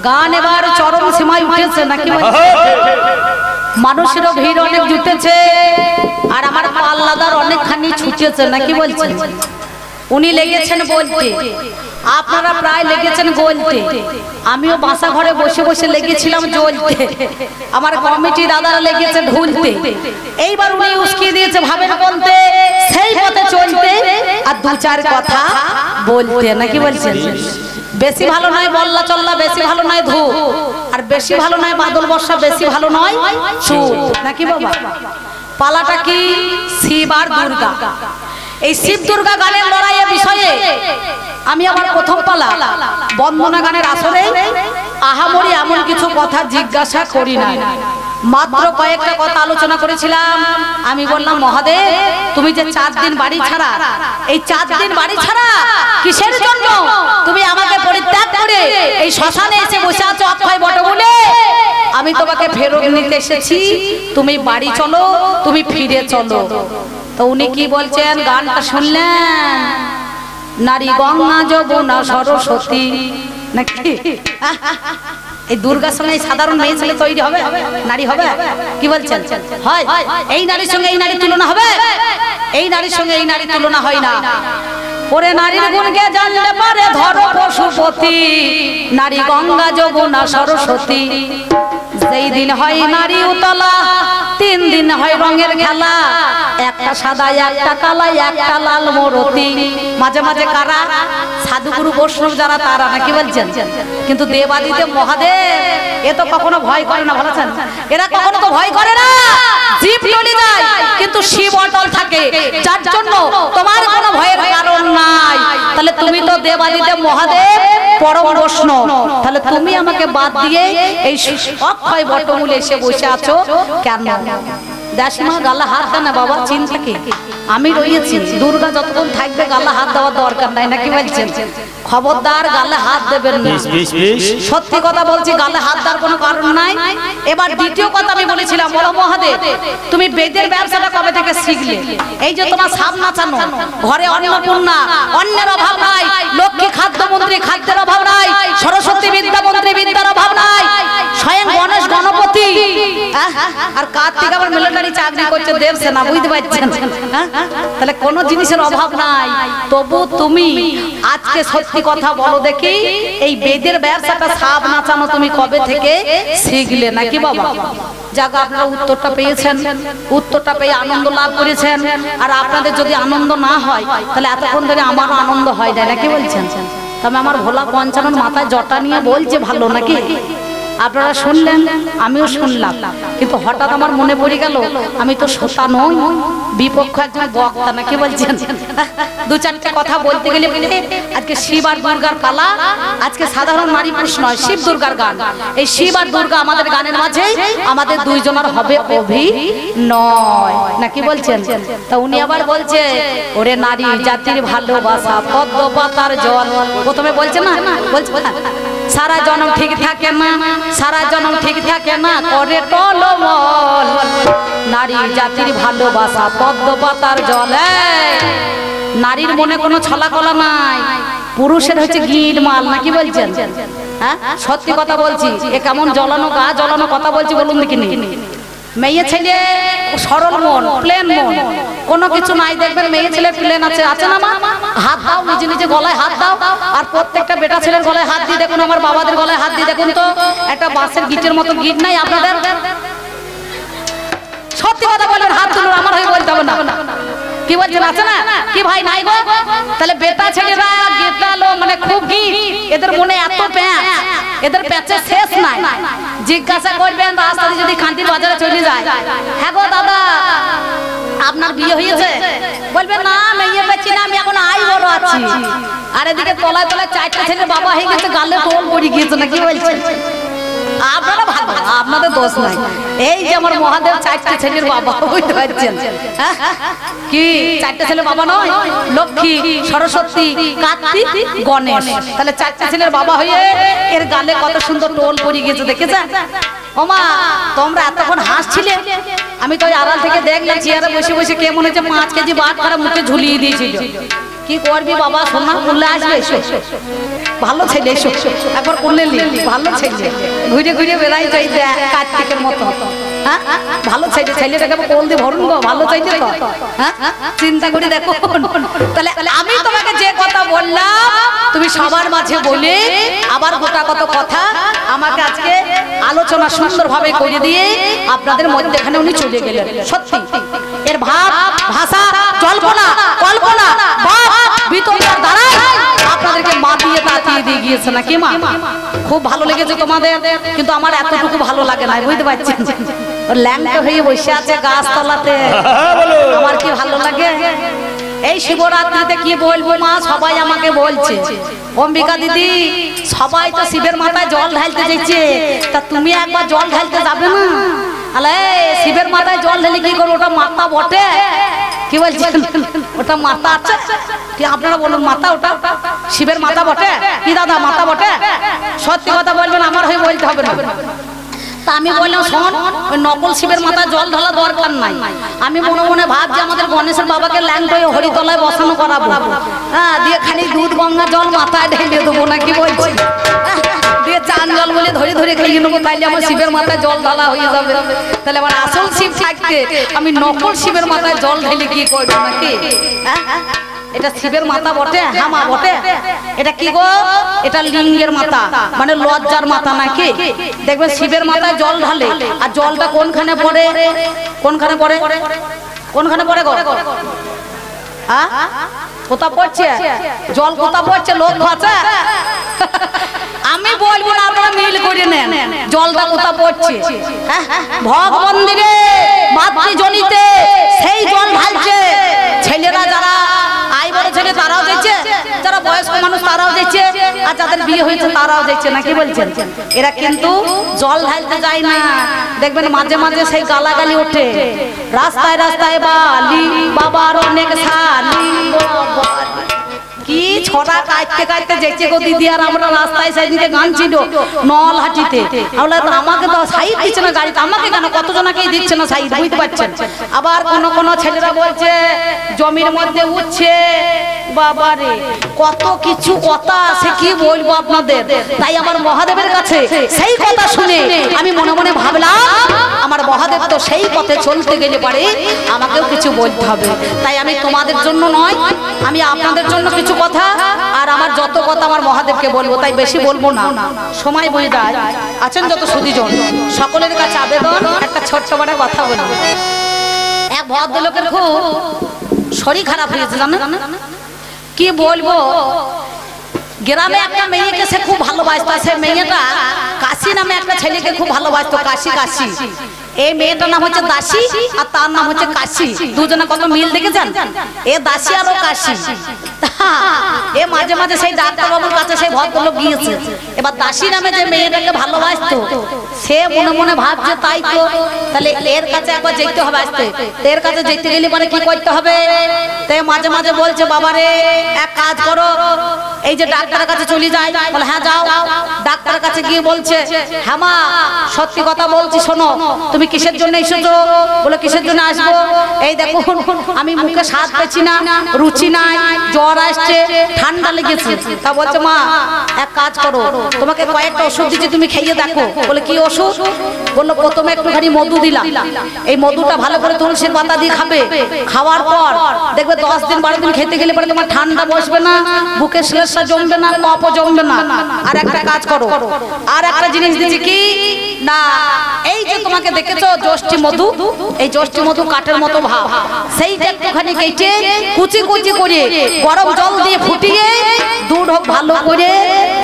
গান এবার চরম সীমায় উঠেছে নাকি মানুষেরও ভিড় অনেক জুটেছে আর আমার পাল্লাদার অনেকখানি ছুটেছে নাকি বলছেন উনি লেগেছেন বলতে আপনারা প্রায় লেগেছেন বলতে আমিও বাসা ঘরে বসে বসে লেগেছিলাম জ্বলতে আমার কমিটি দাদারা লেগেছে ঢুলতে এইবার উনি উস্কিয়ে দিয়েছে ভাবেন বলতে সেই পথে চলতে আর দু চার কথা বলতে নাকি বলছেন বেশি ভালো নয় বল্লা চল্লা বেশি ভালো নয় ধু আর বেশি ভালো নয় বাদল বর্ষা বেশি ভালো নয় চুপ নাকি বাবা পালাটা কি শিব আর দুর্গা এই শিব দুর্গা গানের লড়াইয়ের বিষয়ে আমি আমার প্রথম পালা বন্দনা গানের আসরে আহামরি এমন কিছু কথা জিজ্ঞাসা করি না মাত্র কয়েকটা কথা আলোচনা করেছিলাম আমি বললাম মহাদেব তুমি যে 4 দিন বাড়ি ছাড়া এই 4 দিন বাড়ি ছাড়া কিসের জন্য তুমি আমাকে পরিত্যাগ করে এই শ্মশানে এসে বসে আছো অক্ষয় বটমূলে আমি তোমাকে ফেরত নিতে এসেছি তুমি বাড়ি চলো তুমি ফিরে চলো তো উনি কি বলছেন গানটা শুনলেন নারী গঙ্গা যমুনা সরস্বতী নাকি এই দুর্গার সঙ্গে সাধারণ মেয়ে ছেলে তৈরি হবে নারী হবে কি বলছেন হয় এই নারীর সঙ্গে এই নারী তুলনা হবে এই নারীর সঙ্গে এই নারী তুলনা হয় না ওরে নারীর গুণকে জানলে পারে ধরো পশুপতি নারী গঙ্গা যমুনা সরস্বতী সেই দিন হয় নারী উতলা 3 দিন হয় রঙের খেলা একটা সাদা একটা কালা একটা লাল মরতি মাঝে মাঝে কারা সাধুগুরু বৈষ্ণব যারা তারা নাকি বলছেন কিন্তু দেবাদিদেব মহাদেব এ তো কখনো ভয় করে না বলেছেন এরা কখনো তো ভয় করে না জীব নড়ে যায় কিন্তু শিব অটল থাকে যার জন্য তোমার কোনো ভয়ের কারণ নাই তাহলে তুমি তো দেবাদিদেব মহাদেব পরম বৈষ্ণব তাহলে তুমি আমাকে বাদ দিয়ে এই অক্ষয় বটমূলে এসে বসে আছো কেন দাসিমা গালে হাত দেন না বাবা চিন্তা কি আমি রয়েছি দুর্গা যতক্ষণ থাকবে গালে হাত দেওয়ার দরকার নাই নাকি বলছেন খবরদার গালে হাত দেবেন না সত্যি কথা বলছি গালে হাত দেওয়ার কোনো কারণ নাই এবার দ্বিতীয় কথা আমি বলেছিলাম বলো মহাদেব তুমি বেদের ব্যবসাটা কবে থেকে শিখলে এই যে তোমার সাপ নাচানো ঘরে অন্নপূর্ণা অন্যের অভাব নাই লক্ষ্মী খাদ্যমন্ত্রী খাদ্যের অভাব নাই সরস্বতী বিদ্যামন্ত্রী বিদ্যার অভাব নাই স্বয়ং গণেশ গণপতি আর কার্তিক আবার মিলিটারি চাকরি করছে দেবসেনা বুঝতে পারছেন তাহলে কোনো জিনিসের অভাব নাই তবু তুমি আজকে সত্যি কথা বলো দেখি এই বেদের ব্যবসাটা সাপ নাচানো তুমি কবে থেকে শিখলে নাকি বাবা যাক আপনারা উত্তরটা পেয়েছেন উত্তরটা পেয়ে আনন্দ লাভ করেছেন আর আপনাদের যদি আনন্দ না হয় তাহলে এতক্ষণ ধরে আমারও আনন্দ হয় না নাকি বলছেন তবে আমার ভোলা পঞ্চানন মাথায় জটা নিয়ে বলছে ভালো নাকি আপনারা শুনলেন আমিও শুনলাম কিন্তু হঠাৎ আমার মনে পড়ে গেল আমি তো শ্রোতা নই বিপক্ষ একজন বক্তা নাকি বলছেন দু চারটা কথা বলতে গেলে আজকে শিব আর দুর্গার পালা আজকে সাধারণ নারী পুরুষ নয় শিব দুর্গার গান এই শিব আর দুর্গা আমাদের গানের মাঝে আমাদের দুইজনের হবে অভিনয় নাকি বলছেন তা উনি আবার বলছে ওরে নারী জাতির ভালোবাসা পদ্ম পাতার জল প্রথমে বলছে না বলছে সারা জনম ঠিক থাকে না সারা জনম ঠিক থাকে না করে টলমল নারী জাতির ভালোবাসা পদ্ম পাতার জলে নারীর মনে কোনো ছলাকলা নাই পুরুষের হচ্ছে গিট মাল নাকি বলছেন হ্যাঁ সত্যি কথা বলছি এ কেমন জ্বলানো গা জ্বলানো কথা বলছি বলুন দেখিনি মেয়ে ছেলে সরল মন প্লেন মন কোনো কিছু নাই দেখবেন মেয়ে ছেলের প্লেন আছে আছে না মা হাত দাও নিজে নিজে গলায় হাত দাও আর প্রত্যেকটা বেটা ছেলের গলায় হাত দিয়ে দেখুন আমার বাবাদের গলায় হাত দিয়ে দেখুন তো একটা বাঁশের গিটের মতো গিট নাই আপনাদের সত্যি কথা বলবেন হাত তুলুন আমার হয়ে বলতে হবে না কি বলছেন আছে না কি ভাই নাই গো তাহলে বেটা ছেলেরা গেটালো মানে খুব গিট এদের মনে এত প্যাঁচ এদের প্যাঁচে শেষ নাই জিজ্ঞাসা করবেন রাস্তা দিয়ে যদি খান্তির বাজারে চলে যায় হ্যাঁ গো দাদা আপনার বিয়ে হয়েছে বলবেন না মেয়ে বেচি না আমি এখন আই বড় আছি আর এদিকে তলায় তলায় 4টা ছেলে বাবা হয়ে গেছে গালে টোল পড়ে গিয়েছে নাকি বলছেন আপনারা ভালো আপনাদের দোষ নাই এই যে আমার মহাদেব 4টা ছেলের বাবা বুঝতে পারছেন কি 4টা ছেলে বাবা নয় লক্ষ্মী সরস্বতী কার্তিক গণেশ তাহলে 4টা ছেলের বাবা হয়ে এর গালে কত সুন্দর টোল পড়ে গিয়েছে দেখেছেন ওমা তোমরা এতক্ষণ হাসছিলে আমি তো আড়াল থেকে দেখলাম চেয়ারে বসে বসে কে মনে হচ্ছে 5 কেজি ভাত খারাপ মুখে ঝুলিয়ে দিয়েছিল কি করবি বাবা সোনা করলে আসবে এসো ভালো ছেলে এসো একবার করলে ভালো ছেলে ঘুরে ঘুরে বেড়াই যাই কার্তিকের মতো হ্যাঁ ভালো ছেলে ছেলেটাকে কোল দিয়ে ভরুন গো ভালো চাইছে তো হ্যাঁ চিন্তা করে দেখো তাহলে আমি তোমাকে যে কথা বললাম তুমি সবার মাঝে বলে আবার গোটা কত কথা আমাকে আজকে আলোচনা সুন্দরভাবে করে দিয়ে আপনাদের মধ্যেখানে উনি চলে গেলেন সত্যি এর ভাব ভাষা কল্পনা বিতর্কের দ্বারা আপনাদেরকে মাতিয়ে তাতিয়ে দিয়ে গিয়েছে না কি মা খুব ভালো লেগেছে তোমাদের কিন্তু আমার এতটুকু ভালো লাগে না বুঝতে পারছেন ল্যাংটা হয়ে বসে আছে গাছতলাতে আমার কি ভালো লাগে এই শিবরাত্রিতে কি বলবো মা সবাই আমাকে বলছে অম্বিকা দিদি সবাই তো শিবের মাথায় জল ঢালতে যাচ্ছে তা তুমি একবার জল ঢালতে যাবে না আলে শিবের মাথায় জল ঢেলে কি করবো ওটা মাথা বটে কি বলছেন ওটা মাথা আছে কি আপনারা বলুন মাথা ওটা শিবের মাথা বটে কি দাদা মাথা বটে সত্যি কথা বলবেন আমার হয়ে বলতে হবে না তা আমি বললাম শোন ওই নকল শিবের মাথায় জল ঢালা দরকার নাই আমি মনে মনে ভাবছি আমাদের গণেশের বাবাকে ল্যাংটা হয়ে হরিতলায় বসানো করাবো হ্যাঁ দিয়ে খালি দুধ গঙ্গা জল মাথায় ঢেলে দেবো না কি বলছি দিয়ে চান জল বলে ধরে ধরে খেয়ে নেবো তাইলে আমার শিবের মাথায় জল ঢালা হয়ে যাবে তাহলে আমার আসল শিব থাকতে আমি নকল শিবের মাথায় জল ঢেলে কি করবো নাকি হ্যাঁ এটা শিবের মাথা বটে হ্যাঁ মা বটে এটা কি গো এটা লিঙ্গের মাথা মানে লজ্জার মাথা নাকি দেখবে শিবের মাথায় জল ঢালে আর জলটা কোনখানে পড়ে কোনখানে পড়ে গো হ্যাঁ কোথা পড়ছে জল কোথা পড়ছে লোক আছে আমি বলবো না আপনারা মিল করে নেন জলটা কোথা পড়ছে ভগ মন্দিরে মাতৃজনিতে সেই জল ঢালছে ছেলেরা যারা আই বড় ছেলে তারাও যাচ্ছে যারা বয়স্ক মানুষ তারাও যাচ্ছে আর যাদের বিয়ে হয়েছে তারাও যাচ্ছে না কি বলছেন এরা কিন্তু জল ঢালতে যায় না দেখবেন মাঝে মাঝে সেই গালাগালি ওঠে রাস্তায় রাস্তায় বালি বাবার অনেক শালি কি ছড়া কাটতে কাটতে যেতে গো দিদি আর আমরা রাস্তায় সেদিকে গান ছিল নলহাটিতে আমরা তো আমাকে তো সাইড দিচ্ছে না গাড়িতে আমাকে কেন কতজনকেই দিচ্ছে না সাইড বুঝতে পারছেন আবার কোন ছেলেরা বলছে জমির মধ্যে উঠছে বাবারে কত কিছু কথা সে কি বলবো আপনাদের তাই আমার মহাদেবের কাছে সেই কথা শুনে আমি মনে মনে ভাবলাম আমার মহাদেব তো সেই পথে চলতে গেলে পারে আমাকেও কিছু বলতে হবে তাই আমি তোমাদের জন্য নয় আমি আপনাদের জন্য কিছু কথা আর আমার যত কথা আমার মহাদেবকে বলবো তাই বেশি বলবো না সময় বয়ে যায় আছেন যত সুধীজন সকলের কাছে আবেদন একটা ছোট্ট বড় কথা বলবো এক ভদ্রলোকের খুব শরীর খারাপ হয়েছে জানেন কি বলবো গ্রামে একটা মেয়েকে সে খুব ভালোবাসতো সে মেয়েটা কাশি নামে একটা ছেলেকে খুব ভালোবাসতো কাশি এই মেয়েটার নাম হচ্ছে দাসী আর তার নাম হচ্ছে কাশি দুজনে কত মিল দেখেছেন এ দাসী আর ও কাশি এ মাঝে মাঝে সেই ডাক্তার বাবুর কাছে সেই ভদ্রলোক গিয়েছে এবার দাসী নামে যে মেয়েটাকে ভালোবাসতো সে মনে মনে ভাবছে তাই তো তাহলে এর কাছে একবার যেতে হবে আসতে এর কাছে যেতে গেলে মানে কি করতে হবে তাই মাঝে মাঝে বলছে বাবারে এক কাজ করো এই যে ডাক্তারের কাছে চলে যায় বলে হ্যাঁ যাও ডাক্তারের কাছে গিয়ে বলছে হ্যাঁ মা সত্যি কথা বলছি শোনো তুমি কিসের জন্য এসেছো বলে কিসের জন্য আসবো এই দেখো আমি মুখে স্বাদ পেছি না রুচি নাই জ্বর আসছে ঠান্ডা লেগেছে তা বলছে মা এক কাজ করো তোমাকে কয়েকটা ওষুধ দিচ্ছি তুমি খেয়ে দেখো বলে কি ওষুধ বললো প্রথমে একটুখানি মধু দিলাম এই মধুটা ভালো করে তুলসীর পাতা দিয়ে খাবে খাওয়ার পর দেখবে 10 দিন 12 দিন খেতে গেলে পরে তোমার ঠান্ডা বসবে না বুকে শ্লেষা জমবে না কফও জমবে না আর একটা কাজ করো আর একটা জিনিস দিচ্ছি কি না এই যে তোমাকে দেখেছো জ্যোষ্ঠী মধু এই জ্যোষ্ঠী মধু কাঠের মতো ভাব সেইটা একটুখানি কেটে কুচি কুচি করে গরম জল দিয়ে ফুটিয়ে দুধ ভালো করে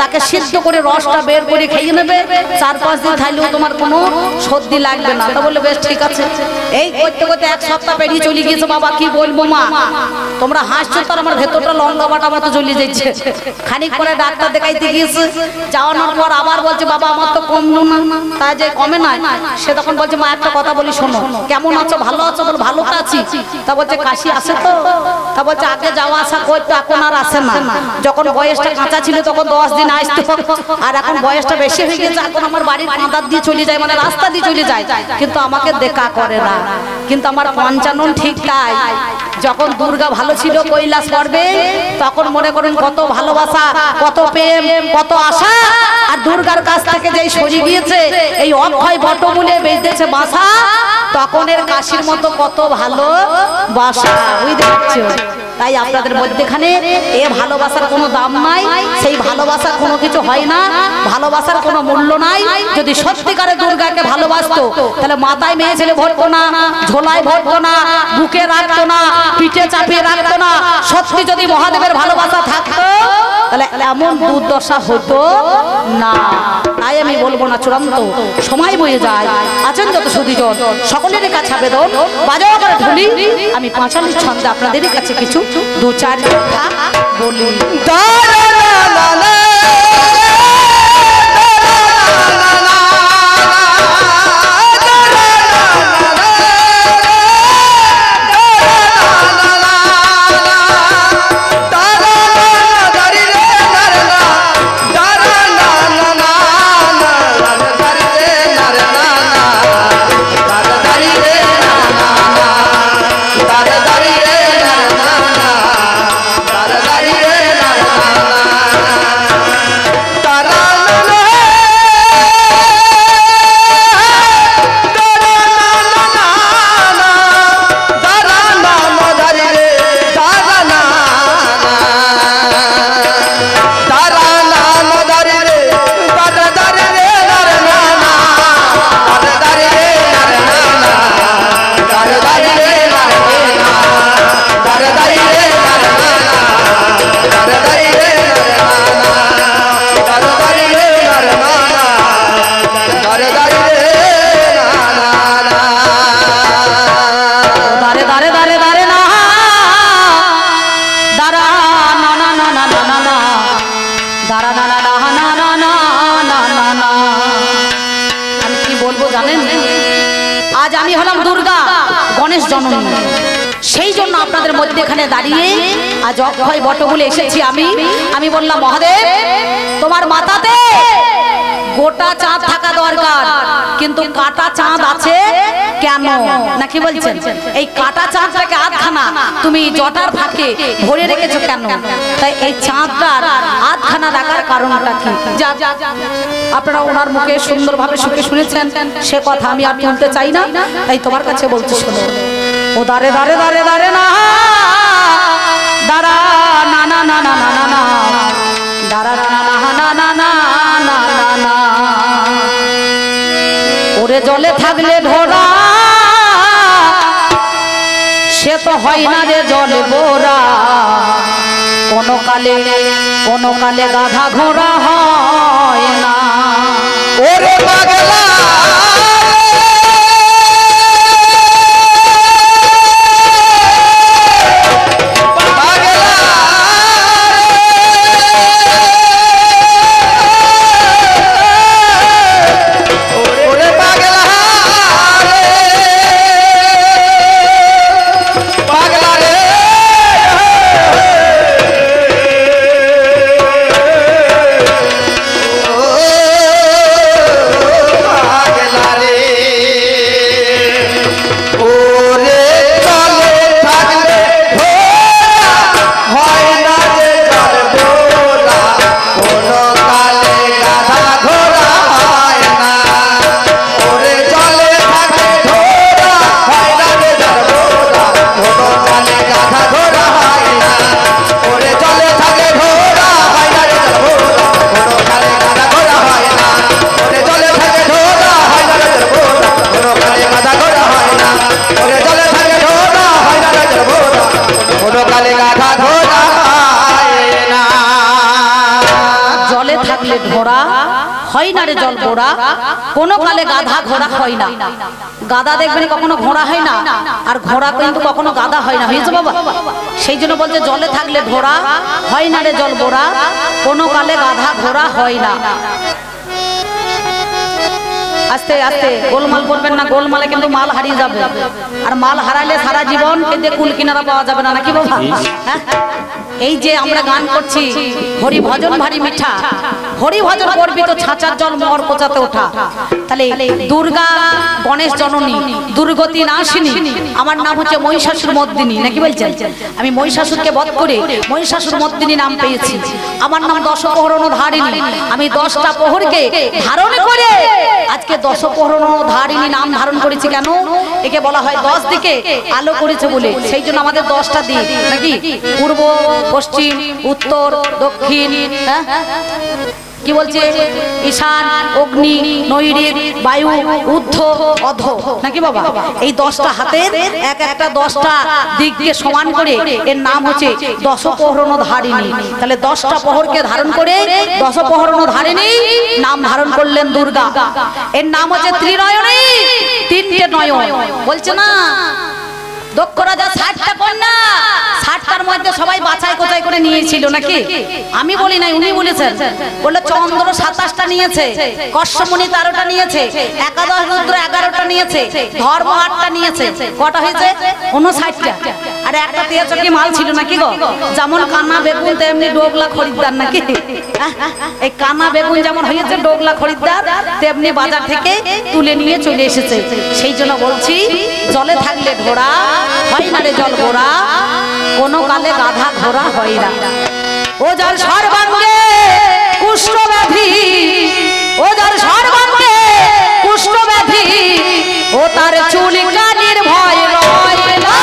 তাকে সিদ্ধ করে রসটা বের করে খেয়ে নেবে 4-5 দিন খাইলেও তোমার কোনো সর্দি লাগবে না তা বললে বেশ ঠিক আছে এই করতে করতে এক সপ্তাহ পেরিয়ে চলে গিয়েছে বাবা কি বলবো মা তোমরা হাসছো তার আমার ভেতরটা লঙ্কা বাটা মতো জ্বলে যাচ্ছে খানিক পরে ডাক্তার দেখাইতে গিয়েছে যাওয়ানোর পর আবার বলছে বাবা আমার তো কমলো না তা যে কমে না সে তখন বলছে মা একটা কথা বলি শোনো কেমন আছো ভালো আছো বল ভালো তো আছি তা বলছে কাশি আসে তো তা বলছে আগে যাওয়া আসা করতো এখন আর আসে না। যখন বয়সটা কাঁচা ছিল তখন 10 দিন আসতো, আর এখন বয়সটা বেশি হয়ে গেছে, এখন আমার বাড়ির কাঁদার দিয়ে চলে যায়, মানে রাস্তা দিয়ে চলে যায়, কিন্তু আমাকে দেখা করে না। কিন্তু আমার পঞ্চানন ঠিক তাই, যখন দুর্গা ভালো ছিল কৈলাস পর্বে, তখন মনে করেন কত ভালোবাসা, কত প্রেম, কত আশা, আর দুর্গার কাছ থেকে যেই সরে গিয়েছে এই অক্ষয় বটমূলে বেঁধেছে বাসা, তখন এর কাশির মতো কত ভালো বাসা, বুঝতে পারছো? তাই আপনাদের মধ্যেখানে এ ভালোবাসার কোনো দাম নাই, সেই ভালোবাসার কোনো কিছু হয় না, ভালোবাসার কোনো মূল্য নাই। যদি সত্যিকারে দুর্গাকে ভালোবাসতো তাহলে মাথায় মেয়ে ছেলে ভরতো না, ঝোলায় ভরতো না, বুকে রাখতো না, পিঠে চাপিয়ে রাখতো না। সত্যি যদি মহাদেবের ভালোবাসা থাকতো তাহলে এমন দুর্দশা হতো না। তাই আমি বলবো না, চূড়ান্ত সময় বয়ে যায়, আছেন যত সুধীজন সকলের কাছে আবেদন, বাজাও করে ঢুলি, আমি পাঁচালি ছন্দে আপনাদের কাছে কিছু দু চার কথা বলি। সেই জন্য আপনাদের মধ্যে এখানে দাঁড়িয়ে আজ অক্ষয় বটমূলে এসেছি আমি বললাম মহাদেব তোমার মাথাতে গোটা চাঁদ থাকা দরকার, কিন্তু কাটা চাঁদ আছে কেন নাকি বলছেন? এই কাটা চাঁদটাকে আধখানা তুমি জটার ফাঁকে ভরে রেখেছো কেন? তাই এই চাঁদটার আধখানা রাখার কারণটা কি? আপনারা ওনার মুখে সুন্দরভাবে সুখে শুনেছেন, সে কথা আমি আর শুনতে চাই না, তাই তোমার কাছে বলছি শোনো। ও দারে দারে দারে দারে না দাঁড়া না না না না না না দাঁড়া না না না না না না না না ওরে জলে থাকলে ঘোড়া সে তো হয় না রে জলে বোরা, কোনো কালে গাধা ঘোড়া হয় না। ওরে পাগলা কোনো কালে গাধা ঘোড়া হয় না। গাধা দেখবেন কখনো ঘোড়া হয় না, আর ঘোড়া কিন্তু কখনো গাধা হয় না, হয়েছে বাবা? সেই জন্য বলছে জলে থাকলে ঘোড়া হয় না রে জল বোরা, কোনো কালে গাধা ঘোড়া হয় না। আস্তে আস্তে গোলমাল করবেন না, গোলমালে কিন্তু মাল হারিয়ে যাবে, আর মাল হারাইলে সারা জীবন কিন্তু কুল কিনারা পাওয়া যাবে না, নাকি বাবা? এই যে আমরা গান করছি হরি ভজন ভারী মিঠা, হরি ভজন করবি তো ছাঁচার জল মোহর কোচাতে ওঠা। তাহলে দুর্গা গণেশ জননী দুর্গতি নাশিনী, আমার নাম হচ্ছে মহিষাসুর মর্দিনী, নাকি বলছেন? আমি মহিষাসুরকে বধ করে মহিষাসুর মর্দিনী নাম পেয়েছি। আমার নাম দশপ্রহরণ ধারিণী, আমি 10টা প্রহরকে ধারণ করে আজকে দশপ্রহরণ ধারিণী নাম ধারণ করেছি। কেন? একে বলা হয় 10 দিকে আলো করেছে বলে, সেই জন্য আমাদের 10টা দিক, নাকি? পূর্ব, পশ্চিম, উত্তর, দক্ষিণ, হ্যাঁ কি বলছে, ঈশান, অগ্নি, নৈঋত, বায়ু, ঊর্ধ্ব, অধ, নাকি বাবা? এই 10টা হাতের এক একটা 10টা দিককে সমান করে এর নাম হচ্ছে দশপ্রহরণ ধারিণী। তাহলে 10টা প্রহরকে ধারণ করে দশপ্রহরণ ধারিণী নাম ধারণ করলেন দুর্গা। এর নাম হচ্ছে ত্রিনয়নী, 3টে নয়ন। বলছে না দক্ষ রাজা 60টা কন্যা, 60টার মধ্যে সবাই বাছাই কোচাই করে নিয়েছিল, নাকি? আমি বলি নাই, উনি বলেছেন। বললো চন্দ্র 27টা নিয়েছে, কশ্যপমুনি 13টা নিয়েছে, একাদশ রুদ্র 11টা নিয়েছে, ধর্ম 8টা নিয়েছে। কটা হয়েছে? 59টা। আর একটা তেজকি মাল ছিল, নাকি গো? যেমন কানা বেগুন তেমনি ডোগলা খরিদ্দার, নাকি? এই কানা বেগুন যেমন হয়েছে ডোগলা খরিদ্দার, তেমনি বাজার থেকে তুলে নিয়ে চলে এসেছে। সেই জন্য বলছি জলে থাকলে ঘোড়া হয় না রে জল ঘোড়া, কোনো কালে গাধা ঘোড়া হয় না। ও জল সর্বাঙ্গে কুষ্ঠ ব্যাধি, ও জল সর্বাঙ্গে কুষ্ঠ ব্যাধি, ও তার চুল কানির ভয় রয় না।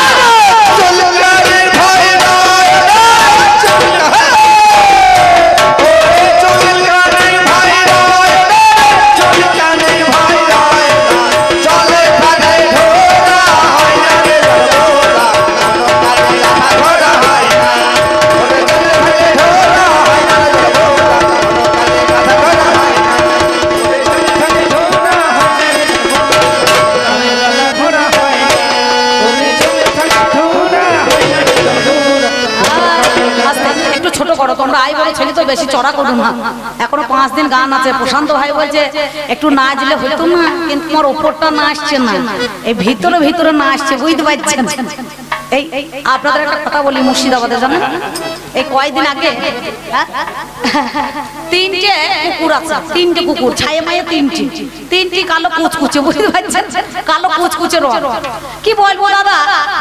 তোমরা আই বলে ছেলে তো বেশি চড়া করো না, এখনো 5 দিন গান আছে। প্রশান্ত ভাই বলছে একটু নাচলে হতো না, কিন্তু তোমার উপরটা না আসছে না, এই ভিতরে ভিতরে না আসছে, বুঝতে পারছেন? এই আপনাদের একটা কথা বলি, মুর্শিদাবাদে জানেন এই কয়েকদিন আগে 3টে কুকুর আছে, 3টে কুকুর ছায়ে মায়ে, 3টি কালো কুচকুচে, বুঝতে পারছেন? কালো কুচকুচে রং। কি বলবো দাদা,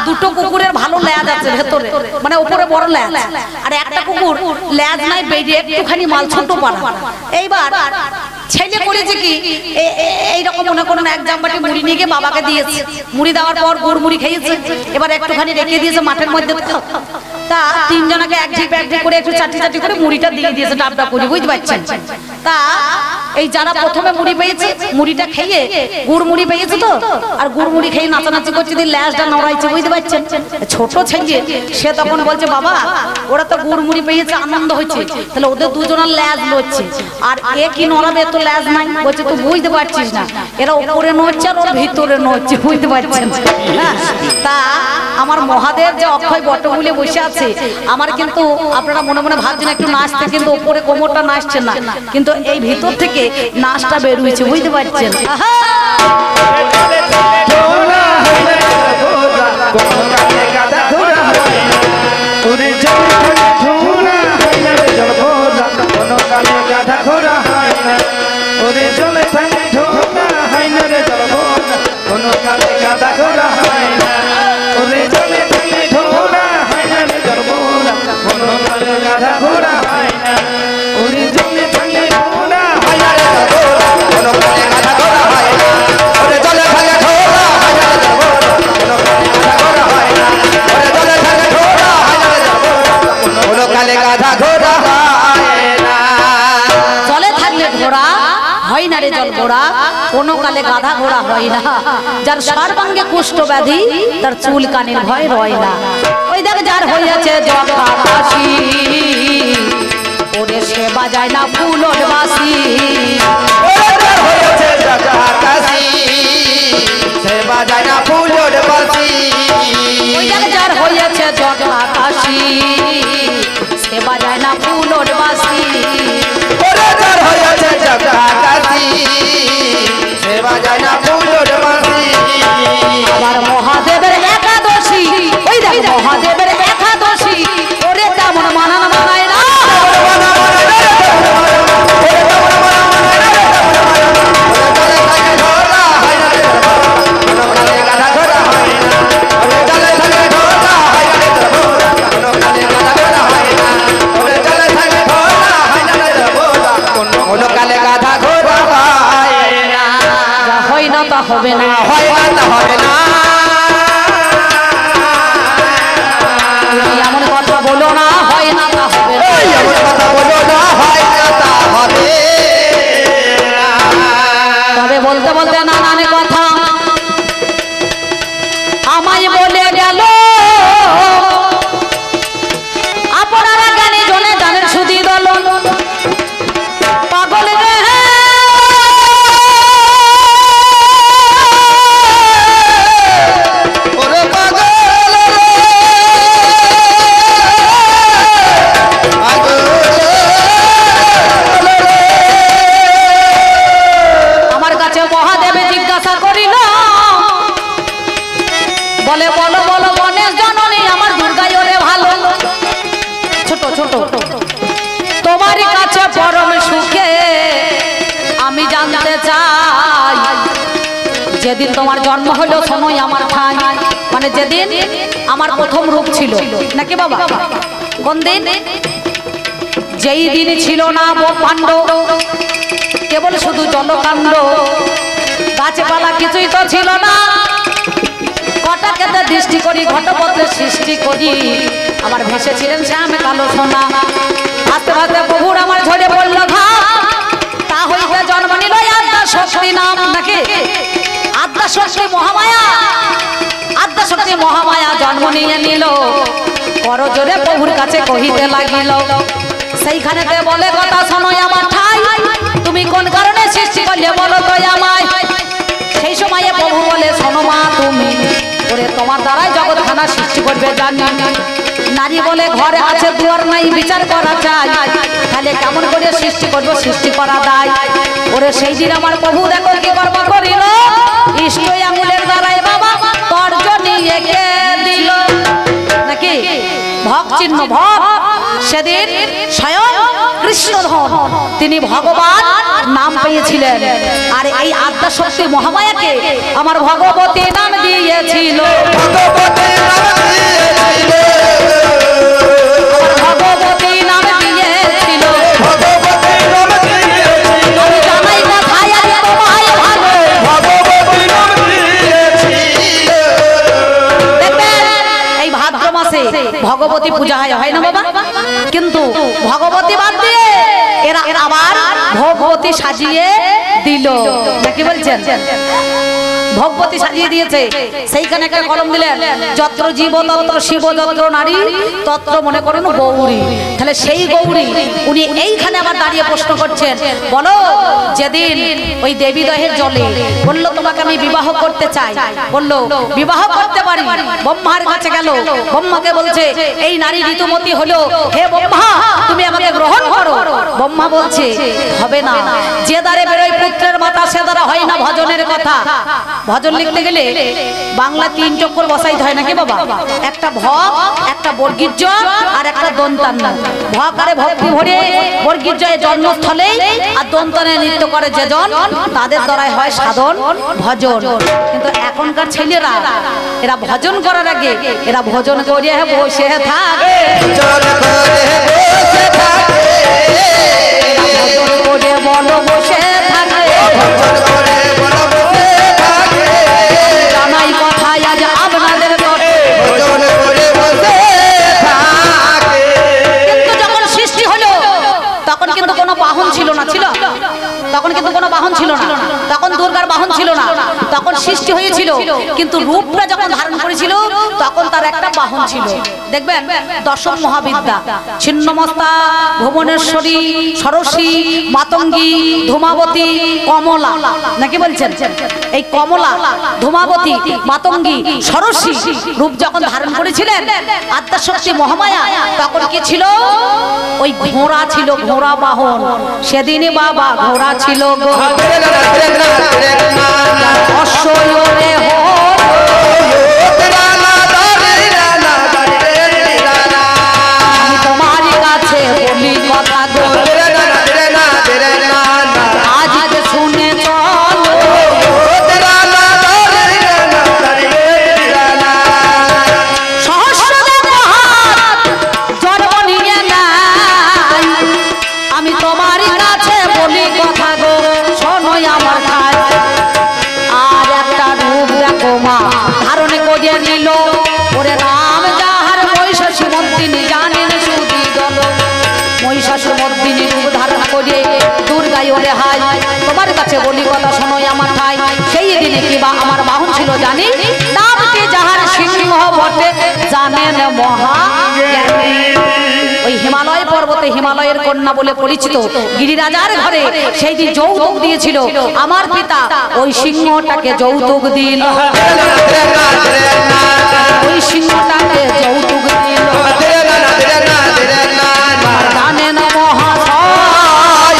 2টো কুকুরের ভালো লেজ আছে ভেতরে, মানে উপরে বড় লেজ, আর একটা কুকুর লেজ নাই, বেরিয়ে একটুখানি মাল ছোট পাড়া। এইবার ছেলে করেছে কি, এইরকম মনে করুন 1 জামবাটি মুড়ি নিয়ে গিয়ে বাবাকে দিয়েছে। মুড়ি দেওয়ার পর গুড় মুড়ি খেয়েছে, এবার একটুখানি রেখে দিয়েছে মাঠের মধ্যে। তা 3 জনকে এক ঝিপ করে একটু চাটি করে মুড়িটা দিয়ে দিয়েছে ডাবটা করে, বুঝতে পারছেন? তা এই যারা প্রথমে মুড়ি পেয়েছে, মুড়িটা খেয়ে গুড় মুড়ি পেয়েছে তো, আর গুড় মুড়ি খেয়ে নাচানাচি করছে, দিয়ে ল্যাজটা নড়াইছে, বুঝতে পারছেন? ছোট ছেলে সে তখন বলছে বাবা ওরা তো গুড় মুড়ি পেয়েছে, আনন্দ হয়েছে, তাহলে ওদের দুজনের ল্যাজ লড়ছে, আর এ কি নড়াবে, তো ল্যাজ নাই। বলছে তুই বুঝতে পারছিস না, এরা উপরে নড়ছে আর ওর ভিতরে নড়ছে, বুঝতে পারছেন? তা আমার মহাদেব যে অক্ষয় বটমূলে বসে আছে, আমার কিন্তু আপনারা মনে মনে ভাবছেন একটু নাচতে, কিন্তু উপরে কোমরটা নাচছে না, কিন্তু এই ভিতর থেকে নাচটা বের হয়েছে, বুঝতে পারছেন? কোনো কালে গাধা ঘোড়া হয় না, যার সর্বাঙ্গে কুষ্ঠ ব্যাধি তার চুল কানের ভয় রয় না। ওই দেখ যার হইয়াছে জগা কাশি, ওরে সে বাজায় না ফুলর বাসি, সে বাজায় না ফুলর বাসি। ওই দেখ যার হইয়াছে জগা কাশি, সে বাজায় না ফুলর বাসি, ওরে যার হইয়াছে জগা কাশি, সে বাজায় না ফুলর বাসি। আবার মহাদেবের একাদশী, ওই দেখ মহাদেবের একাদশী, ওরে তেমন মান হবে না, হয় না তা হবে না। এমন কথা বলো না, হয় না তা হবে না, এমন কথা বলো না, হয় না তা হবে না। তবে বলতে বলতে নানান কথা আমায় বলে গেল, আপনারা জ্ঞানী জনে জানেন সুধী দল পাগল রে, ওরে পাগল রে, পাগল রে। আমার কাছে মহাদেবে জিজ্ঞাসা করিল, বলে বলো বলো গণেশ জননী আমার দুর্গাই ওরে ভালো, ছোট ছোট তোমার কাছে পরম সুখে আমি জানতে চাই, যেদিন তোমার জন্ম হলো সময় আমার ঠাই, মানে যেদিন আমার প্রথম রূপ ছিল নাকি বাবা, কোন দিন? যেই দিন ছিল না ব্রহ্মাণ্ড, কেবল শুধু জলকাণ্ড, গাছপালা কিছুই তো ছিল না, কটা খেতে দৃষ্টি করি ঘটপত্রের সৃষ্টি করি, আমার ভেসেছিলেন শ্যাম কালো সোনা, আস্তে আস্তে প্রভুর আমার ঝরে পড়ল ঘাম, তা হইতে জন্ম নিল আদ্যা শক্তি নাম, নাকি আদ্যা শক্তি মহামায়া, আদ্যা শক্তি মহামায়া জন্ম নিয়ে নিল, করজোরে প্রভুর কাছে কহিতে লাগিল, সেইখানেতে বলে কথা শোনো আমার ঠাই, তুমি কোন কারণে সৃষ্টি করলে বলো তো আমায়, সেই সময়ে প্রভু বলে শোনো মা তুমি, ওরে তোমার দ্বারাই জগৎখানা সৃষ্টি করবে জানি, নারী বলে ঘরে আছে দুয়ার নাই বিচার করা চাই, তাহলে কেমন করে সৃষ্টি করবো, সৃষ্টি করা দায়, ওরে সেই দিন আমার প্রভু দেখো কি কর্ম করিল, ইষ্ট আঙুলের দ্বারাই বাবা তর্জনী এঁকে দিল, নাকি ভগ চিহ্ন ভগ, সেদিন স্বয়ং কৃষ্ণধন তিনি ভগবান নাম পেয়েছিলেন, আর এই আদ্যা শক্তি মহামায়াকে আমার ভগবতী নাম দিয়েছিল, ভগবতী নাম দিয়েছিল, ভগবতী নাম দিয়েছিল, ভগবতী নাম দিয়েছিল, আমি জানাই কথাই আজ তোমায় ভালো, ভগবতী নাম দিয়েছিল। দেখবেন এই ভাদ্র মাসে ভগবতী পূজা হয় না বাবা, কিন্তু ভগবতী বাদ দিয়ে এরা আবার ভগবতী সাজিয়ে দিল, নাকি বলছেন? ভগবতী সাজিয়ে দিয়েছে, সেইখানে একটা কলম দিলেন, যত্র জীব তত্র শিব, যত্র নারী তত্র মনে করুন গৌরী, তাহলে সেই গৌরী উনি এইখানে আবার দাঁড়িয়ে প্রশ্ন করছেন, বলো যেদিন ওই দেবী দহের জলে বললো তোমাকে আমি বিবাহ করতে চাই, বললো বিবাহ করতে পারি, ব্রহ্মার কাছে গেল, ব্রহ্মাকে বলছে এই নারী ঋতুমতী হলো, হে ব্রহ্মা তুমি আমাকে গ্রহণ করো, ব্রহ্মা বলছে হবে না, যে দ্বারে বেরোয় পুত্রের মাতা সে দ্বারা হয় না ভজনের কথা, ভজন লিখতে গেলে বাংলা 3 চক্কর বসাইতে হয় নাকি বাবা, একটা ভগ, একটা বর্গীর্য আর একটা দন্তান্ন, ভগ আরে ভক্তি ভরে বর্গীর্যের জন্মস্থলে আর দন্তানে নৃত্য করে যেজন তাদের দ্বারাই হয় সাধন ভজন, কিন্তু এখনকার ছেলেরা এরা ভজন করার আগে এরা ভজন করে বসে থাকে, চল করে বসে থাকে, ভজন করে বলো বসে থাকে, চল করে বল বসে থাকে, জানাই কথা আজ আপনাদের ঘরে, চল করে বসে থাকে। কিন্তু যখন সৃষ্টি হলো তখন কিন্তু কোনো বাহন ছিল না, ছিল তখন কিন্তু কোনো বাহন ছিল না, তখন দুর্গার বাহন ছিল না, তখন সৃষ্টি হয়েছিল, কিন্তু রূপটা যখন ধারণ করেছিল তখন তার একটা বাহন ছিল, দেখবেন দশম মহাবিদ্যা ছিন্নমস্তা, ভুবনেশ্বরী, সরস্বী, মাতঙ্গী, ধূমাবতী, কমলা, নাকি বলছেন? এই কমলা, ধূমাবতী, মাতঙ্গী, সরস্বী রূপ যখন ধারণ করেছিলেন আদ্যা শক্তি মহামায়া, তখন কি ছিল? ওই ঘোড়া ছিল, ঘোড়া বাহন, সেদিনই বাবা ঘোড়া ছিল গো, অশ্বরে আমি তোমার কাছে বলি কথা গো, আজকে শুনে চলো, সহস্রদেব হাত জন্ম নিয়ে নাই, আমি তোমার কাছে বলি কথা গো, শোনো আমার ভাই, বলি কথা শোনো আমার ঠাই সেই দিনে কিবা আমার বাহন ছিল জানি নামটি যাহার সিংহ বটে জানেন মহা ওই হিমালয় পর্বতে হিমালয়ের কন্যা বলে পরিচিত গিরিরাজার ঘরে সেই দিন যৌতুক দিয়েছিল আমার পিতা ওই সিংহটাকে যৌতুক দিল ওই সিংহটাকে যৌতুক দিল জানেন মহাশয়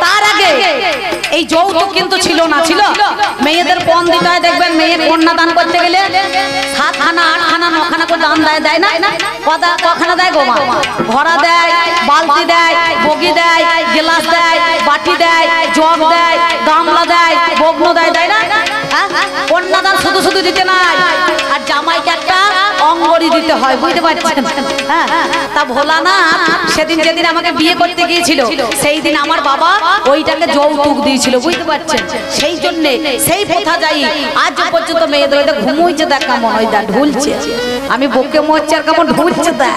তার আগে এই যৌতুক কিন্তু ছিল না ছিল মেয়েদের পণ দিতে হয় দেখবেন মেয়ের কন্যা দান করতে গেলে 7খানা 8খানা 9খানা করে দান দেয় না কখানা দেয় গো মা ঘড়া দেয় বালতি দেয় বগি দেয় গ্লাস দেয় বাটি দেয় জগ দেয় গামলা দেয় বগ্ন দেয় না কন্যা দান শুধু শুধু দিতে নাই আর জামাইকে একটা অঙ্গরি দিতে হয় বুঝতে পারছেন হ্যাঁ তা ভোলা না সেদিন যেদিন আমাকে বিয়ে করতে গিয়েছিল সেই দিন আমার বাবা ওইটাকে যৌতুক দিয়েছিল বুঝতে পারছেন সেই জন্য সেই প্রথা যাই আজ পর্যন্ত মেয়েদের ঘুমোইছে দেখ কেমন ওই দা ঢুলছে আমি বুকে মরছে আর কেমন ঢুলছে দেখ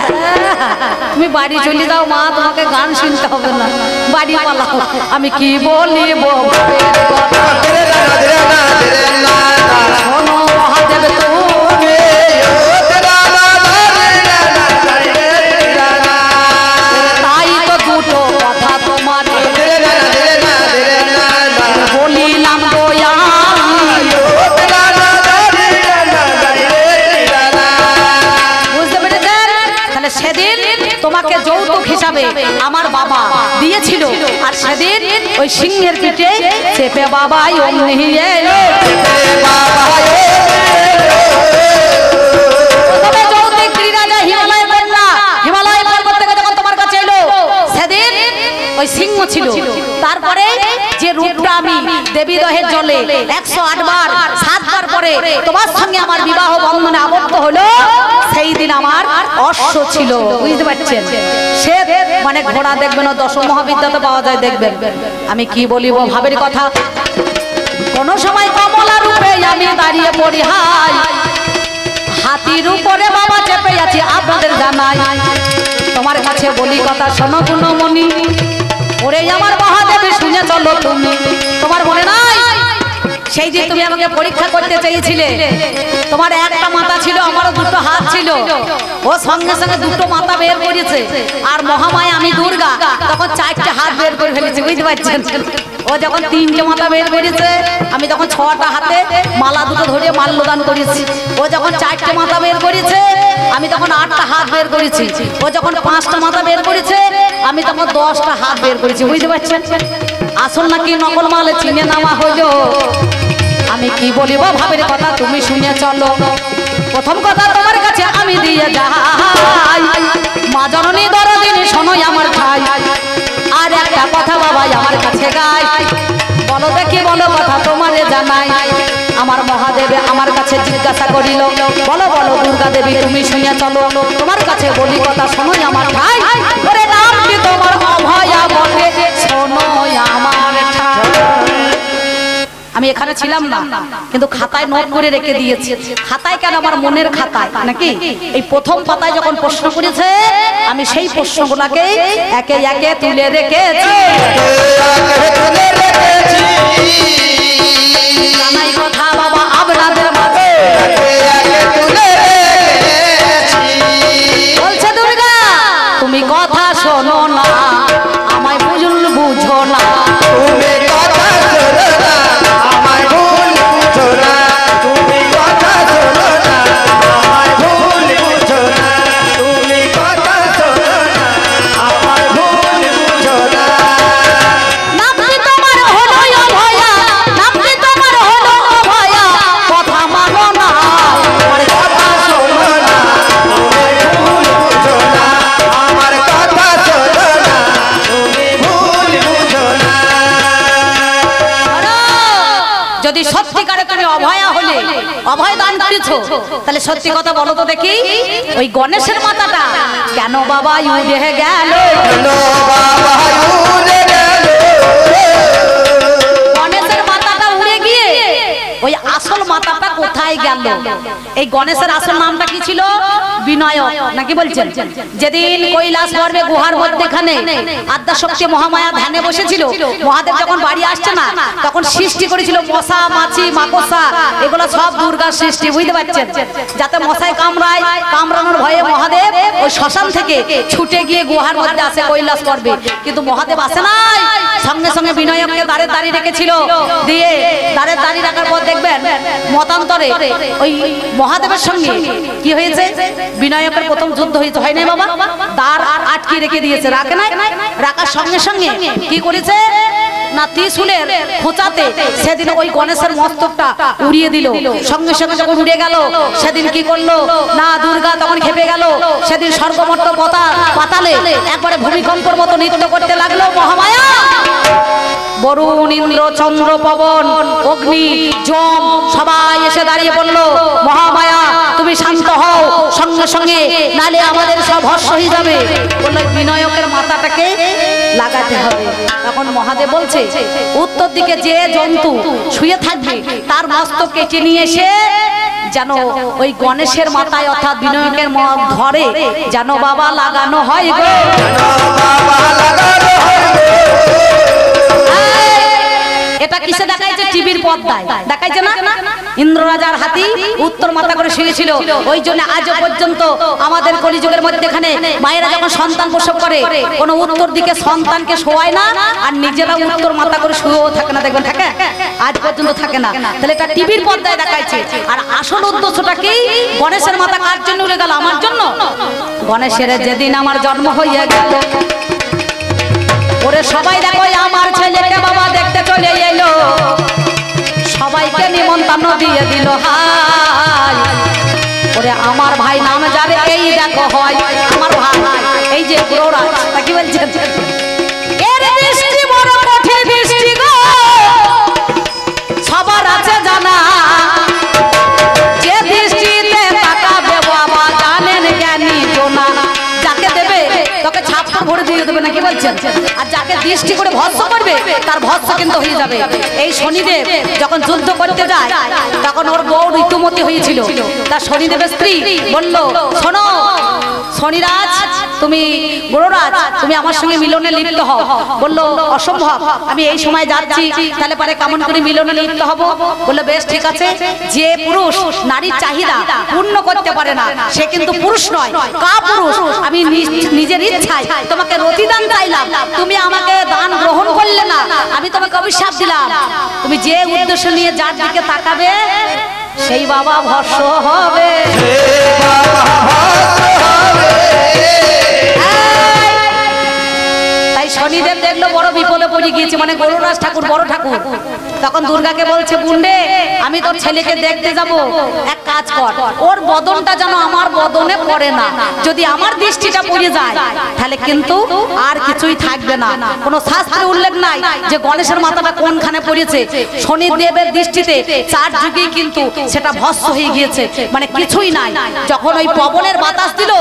তুমি বাড়ি চলে যাও মা তোমাকে গান শুনতে হবে না বাড়ি পালাও আমি কি বলিব শোনো মহাদেব তুমি তাই তো দুটো কথা তোমার বলিলাম গোয়া বুঝতে পেরেছেন তাহলে সেদিন তোমাকে যৌতুক হিসাবে আমার বাবা দিয়েছিল আর সেদিন ওই সিংহের পিঠে চেপে বাবাই অমনি এলো যৌতুক গিরিরাজা হিমালয় পর্বত থেকে যখন তোমার কাছে এলো সেদিন ওই সিংহ ছিল তারপরে যে রূপটা আমি দেবী দহের জলে 108 বার 7 বার পরে তোমার সঙ্গে আমার বিবাহ বন্ধনে আবদ্ধ হলো সেই দিন আমার অশ্ব ছিল বুঝতে পারছেন সে মানে ঘোড়া দেখবেন না দশম মহাবিদ্যাতে পাওয়া যায় দেখবেন আমি কি বলিব ভাবের কথা কোন সময় কমলা রূপে আমি দাঁড়িয়ে পড়ি হাই হাতির উপরে বাবা চেপে আছি আপনাদের জানাই তোমার কাছে বলি কথা শোনো গুণমণি ওরে আমার মহাদেবী শুনে চলো তুমি তোমার মনে নাই সেই যে তুমি আমাকে পরীক্ষা করতে চেয়েছিলে তোমার একটা মাথা ছিল আমারও দুটো হাত ছিল ও সঙ্গে সঙ্গে দুটো মাথা বের করেছে আর মহামায়া আমি দুর্গা তখন 4টে হাত বের করে ফেলেছি বুঝতে পারছেন ও যখন 3টে মাথা বের করেছে আমি তখন 6টা হাতে মালা দুটো ধরে মাল্যদান করেছি ও যখন 4টে মাথা বের করেছে আমি তখন 8টা হাত বের করেছি ও যখন 5টা মাথা বের করেছে আমি তখন 10টা হাত বের করেছি বুঝতে পারছেন আসল নাকি নকল মালে চিনে নামা হলো আমি কি বলিব ভাবের কথা তুমি শুনে চলো প্রথম কথা তোমার কাছে আমি দিয়ে যাই মা জননী দরদিনী শোনোই আমার ঠাই আর একটা কথা বাবা আমার কাছে গাই বলো দেখি বলো কথা তোমারে জানাই আমার মহাদেবে আমার কাছে জিজ্ঞাসা করিল বলো বলো দুর্গা দেবী তুমি শুনে চলো তোমার কাছে বলি কথা শোনোই আমার ঠাই ওরে নাম কি তোমার অভয়া বলে শোনোই আমার ঠাই আমি এখানে ছিলাম না কিন্তু খাতায় নোট করে রেখে দিয়েছি খাতায় কেন আমার মনের খাতায় নাকি এই প্রথম পাতায় যখন প্রশ্ন করেছে আমি সেই প্রশ্নগুলোকে একে একে তুলে রেখেছি জানাই কথা বাবা আপনাদের মাঝে বলছে দুর্গা তুমি কথা শোনো না আমায় বুঝো না তুমি কথা শোনো না আমায় ভুল বুঝো না তুমি কথা শোনো না আমায় ভুল বুঝো না তুমি কথা শোনো না আমায় ভুল বুঝো না নামটি তোমার হলো অভয়া নামটি তোমার হলো অভয়া কথা মানো না আমার কথা শোনো না তুমি ভুল বুঝো না আমার কথা শোনো না তুমি ভুল বুঝো না যদি সত্যিকারে তুমি অভয়া হলে অভয় দান করেছো তাহলে সত্যি কথা বলো তো দেখি ওই গণেশের মাথাটা কেন বাবা উড়ে গেল কেন বাবা উড়ে গেল গণেশের মাথাটা উড়ে গিয়ে ওই আসল মাথাটা কোথায় গেল। এই গণেশের আসল নামটা কি ছিল? বিনায়ক নাকি বলছেন? যেদিন কৈলাস পর্বে গুহার মধ্যেখানে আদ্যাশক্তি মহামায়া ধ্যানে বসেছিল, মহাদেব যখন বাড়ি আসছে না তখন সৃষ্টি করেছিল মশা, মাছি, মাকড়সা, এগুলো সব দুর্গার সৃষ্টি, বুঝতে পারছেন? যাতে মশায় কামড়ায়, কামড়ানোর ভয়ে মহাদেব ওই শ্মশান থেকে ছুটে গিয়ে গুহার মধ্যে আসে কৈলাস পর্বে। কিন্তু মহাদেব আসে নাই, সঙ্গে সঙ্গে বিনায়ককে দাঁড়ে দাঁড়িয়ে রেখেছিল। দিয়ে দাঁড়ে দাঁড়িয়ে রাখার পর দেখবেন মতান্তরে ওই মহাদেবের সঙ্গে কি হয়েছে? বিনায়কের প্রথম যুদ্ধ হয়েছে, হয় নাই বাবা? দ্বার আটকে রেখে দিয়েছে, রাখে নাই? রাখার সঙ্গে সঙ্গে কি করেছে না, ত্রিশূলের খোঁচাতে সেদিন ওই গণেশের মস্তকটা উড়িয়ে দিল। সঙ্গে সঙ্গে যখন উড়ে গেল, সেদিন কি করলো না, দুর্গা তখন খেপে গেল। সেদিন স্বর্গমট্ট পাতালে একবারে ভূমিকম্পের মতো নৃত্য করতে লাগলো মহামায়া। বরুণ, ইন্দ্র, চন্দ্র, পবন, অগ্নি, যম সবাই এসে দাঁড়িয়ে বলল, মহামায়া তুমি শান্ত হও সঙ্গে সঙ্গে, নালে আমাদের সব ভস্ম হয়ে যাবে। বললো বিনায়কের মাথাটাকে লাগাতে হবে। তখন মহাদেব বলছে, উত্তর দিকে যে জন্তু শুয়ে থাকবে তার মস্তক কেটে নিয়ে এসে যেন ওই গণেশের মাথায় অর্থাৎ বিনায়কের ঘরে যেন বাবা লাগানো হয় গো। এটা কিসে দেখাইছে? টিভির পর্দায় দেখাইছে না? ইন্দ্ররাজার হাতি উত্তর মাথা করে শুয়েছিল। ওই জন্য আজও পর্যন্ত আমাদের কলিযুগের মধ্যেখানে মায়েরা যখন সন্তান প্রসব করে কোনো উত্তর দিকে সন্তানকে শোয়ায় না, আর নিজেরা উত্তর মাথা করে শুয়েও থাকে না। দেখবেন থাকে, আজ পর্যন্ত থাকে না। তাহলে এটা টিভির পর্দায় দেখাইছে। আর আসল উদ্দেশ্যটা কি? গণেশের মাথা কার জন্য উড়ে গেল? আমার জন্য। গণেশের যেদিন আমার জন্ম হয়ে গেল, ওরে সবাই দেখো আমার ছেলেকে বাবা দেখতে চলে এলো, সবাইকে নিমন্ত্রণ দিয়ে দিল হাই। ওরে আমার ভাই নাম যাবে এই দেখো হয় আমার ভাই, এই যে গৌরাজ কি বলছেন? এর দৃষ্টি বড় কঠিন দৃষ্টি গো, সবার আছে জানা, যে দৃষ্টিতে তাকাবে বাবা জানেন জ্ঞানী জোনা। যাকে দেবে তোকে ছাপ্পা ভরে দিয়ে দেবে নাকি বলছেন? আর যাকে দৃষ্টি করে ভস্ম করবে তার ভস্ম কিন্তু হয়ে যাবে। এই শনিদেব যখন যুদ্ধ করতে যায় তখন ওর বউ ঋতুমতি হয়েছিল। তার শনিদেবের স্ত্রী বলল, শোনো শনিরাজ, তুমি গৌররাজ তুমি আমার সঙ্গে মিলনে লিপ্ত হও। বললো অসম্ভব, আমি এই সময় যাচ্ছি, তাহলে পরে কেমন করে মিলনে লিপ্ত হব? বললো বেশ ঠিক আছে। যে পুরুষ নারীর চাহিদা পূর্ণ করতে পারে না সে কিন্তু পুরুষ নয়, কা পুরুষ। আমি নিজের ইচ্ছায় তোমাকে রতিদান চাইলাম, তুমি আমাকে দান গ্রহণ করলে না, আমি তোমাকে অভিশাপ দিলাম। তুমি যে উদ্দেশ্য নিয়ে যার দিকে তাকাবে সেই বাবা ভস্ম হবে। তাই শনিদেব দেখলো বড় বিপদে পড়ে গিয়েছে, মানে গৌররাজ ঠাকুর বড় ঠাকুর। তখন দুর্গাকে বলছে, বুন্ডে আমি তোর ছেলেকে দেখতে যাব, এক কাজ কর, ওর বদনটা যেন আমার বদনে পড়ে না। যদি আমার দৃষ্টিটা পড়ে যায় তাহলে কিন্তু আর কিছুই থাকবে না। কোনো শাস্ত্রে উল্লেখ নাই যে গণেশের মাথাটা কোনখানে পড়েছে। শনিদেবের দৃষ্টিতে চার যুগে কিন্তু সেটা ভস্ম হয়ে গিয়েছে, মানে কিছুই নাই। যখন ওই পবনের বাতাস দিল,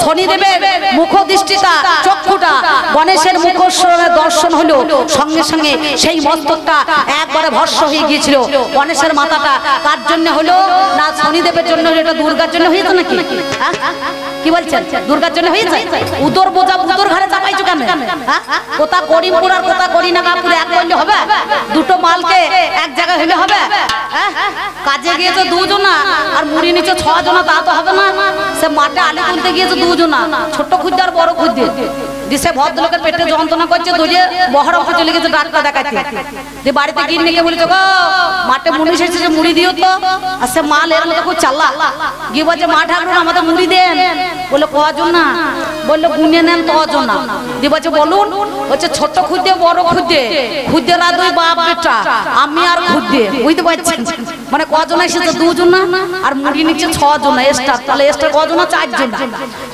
শনিদেবের মুখ দৃষ্টিটা চক্ষুটা গণেশের মুখশ্রমের দর্শন হলো, সঙ্গে সঙ্গে সেই মস্তকটা একবারে ভস্ম হয়ে গিয়েছিল। গণেশের মাথাটা কার জন্য হলো না? শনিদেবের জন্য। এটা দুর্গার জন্য হয়েছে নাকি? কি বলছেন? দুর্গার জন্য হয়েছে? উদর বোঝা উদর ঘরে চাপাইছো কেন? কোথা করিমপুর আর কোথা করিনাগাপুর এক করলে হবে? দুটো মালকে এক জায়গায় হলে হবে? কাজে গিয়েছে দুজনা আর মুড়ি নিচে 6 জনা, তা তো হবে না। সে মাঠে আলু তুলতে গিয়েছে দুজনা, ছোট্ট খুদ্দে আর বড় খুদ্দে। দিশে ভদ্রলোকের পেটে যন্ত্রণা করছে, দৌড়িয়ে বহরমপুর চলে গেছে ডাক্তার দেখাতে। দিয়ে বাড়িতে গিয়ে বলেছে, গো মাঠে মুড়ি এসেছে, মুড়ি দিও তো। আর সে মাল এর মতো খুব চাল্লা গিয়ে বলছে, মা ঠাকুর আমাদের মুড়ি দেন। বললো কজন না? বললো গুনে নেন কজন না। দিয়ে বলছে বলুন। বলছে ছোট্ট খুদ্দে বড় খুদ্দে, খুদ্দেরা দুই বাপ বেটা, আমি আর খুদ্দে, বুঝতে পারছেন? মানে কজন এসেছে? 2 জন না, আর মুড়ি নিচ্ছে 6 জন এক্সট্রা। তাহলে এক্সট্রা কজন? 4 জন।